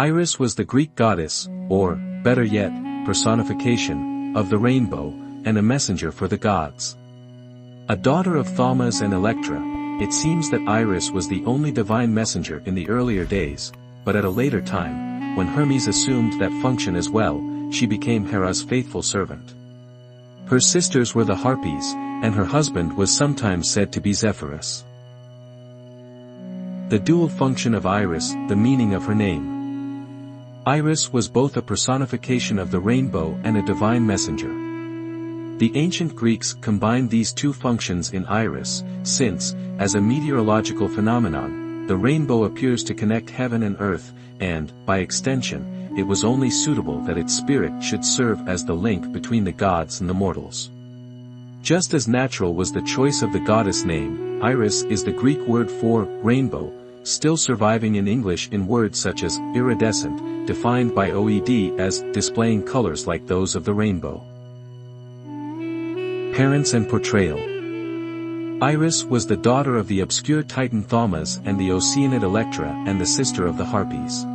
Iris was the Greek goddess, or, better yet, personification, of the rainbow, and a messenger for the gods. A daughter of Thaumas and Electra, it seems that Iris was the only divine messenger in the earlier days, but at a later time, when Hermes assumed that function as well, she became Hera's faithful servant. Her sisters were the Harpies, and her husband was sometimes said to be Zephyrus. The dual function of Iris, the meaning of her name. Iris was both a personification of the rainbow and a divine messenger. The ancient Greeks combined these two functions in Iris, since, as a meteorological phenomenon, the rainbow appears to connect heaven and earth, and, by extension, it was only suitable that its spirit should serve as the link between the gods and the mortals. Just as natural was the choice of the goddess name, Iris is the Greek word for rainbow, still surviving in English in words such as iridescent, defined by OED as displaying colors like those of the rainbow. Parents and portrayal. Iris was the daughter of the obscure Titan Thaumas and the Oceanid Electra and the sister of the Harpies.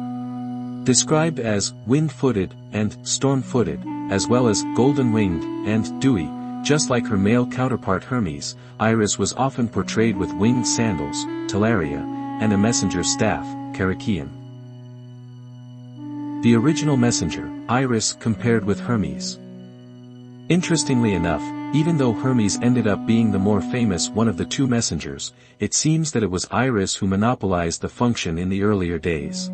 Described as wind-footed and storm-footed, as well as golden-winged and dewy, just like her male counterpart Hermes, Iris was often portrayed with winged sandals, talaria, and a messenger's staff, karakion. The original messenger, Iris, compared with Hermes. Interestingly enough, even though Hermes ended up being the more famous one of the two messengers, it seems that it was Iris who monopolized the function in the earlier days.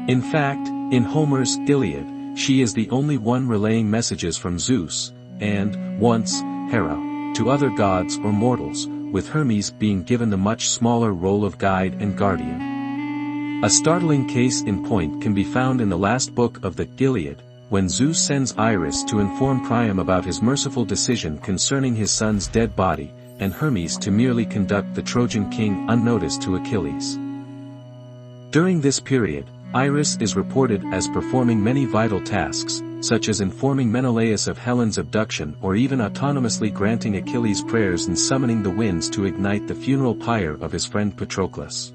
In fact, in Homer's Iliad, she is the only one relaying messages from Zeus, and, once, Hera, to other gods or mortals, with Hermes being given the much smaller role of guide and guardian. A startling case in point can be found in the last book of the Iliad, when Zeus sends Iris to inform Priam about his merciful decision concerning his son's dead body, and Hermes to merely conduct the Trojan king unnoticed to Achilles. During this period, Iris is reported as performing many vital tasks, such as informing Menelaus of Helen's abduction or even autonomously granting Achilles' prayers and summoning the winds to ignite the funeral pyre of his friend Patroclus.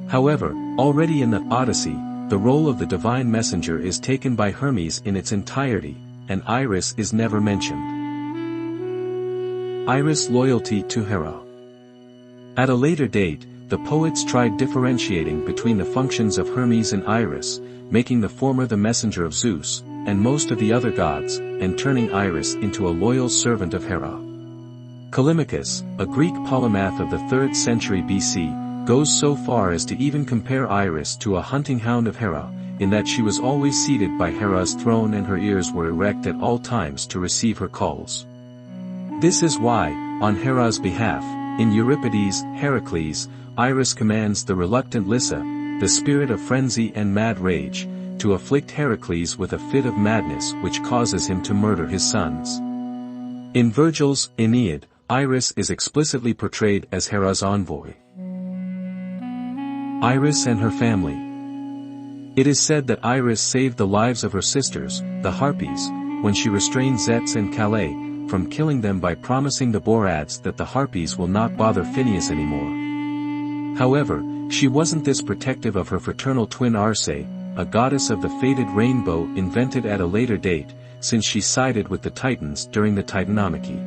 However, already in the Odyssey, the role of the divine messenger is taken by Hermes in its entirety, and Iris is never mentioned. Iris' loyalty to Hera. At a later date, the poets tried differentiating between the functions of Hermes and Iris, making the former the messenger of Zeus, and most of the other gods, and turning Iris into a loyal servant of Hera. Callimachus, a Greek polymath of the 3rd century BC, goes so far as to even compare Iris to a hunting hound of Hera, in that she was always seated by Hera's throne and her ears were erect at all times to receive her calls. This is why, on Hera's behalf, in Euripides' Heracles, Iris commands the reluctant Lyssa, the spirit of frenzy and mad rage, to afflict Heracles with a fit of madness which causes him to murder his sons. In Virgil's Aeneid, Iris is explicitly portrayed as Hera's envoy. Iris and her family. It is said that Iris saved the lives of her sisters, the Harpies, when she restrained Zethus and Calais, from killing them by promising the Boreads that the Harpies will not bother Phineus anymore. However, she wasn't this protective of her fraternal twin Arce, a goddess of the fated rainbow invented at a later date, since she sided with the Titans during the Titanomachy.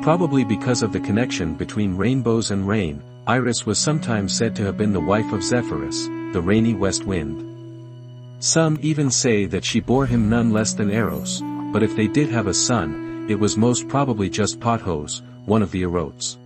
Probably because of the connection between rainbows and rain, Iris was sometimes said to have been the wife of Zephyrus, the rainy west wind. Some even say that she bore him none less than Eros, but if they did have a son, it was most probably just Pothos, one of the Erotes.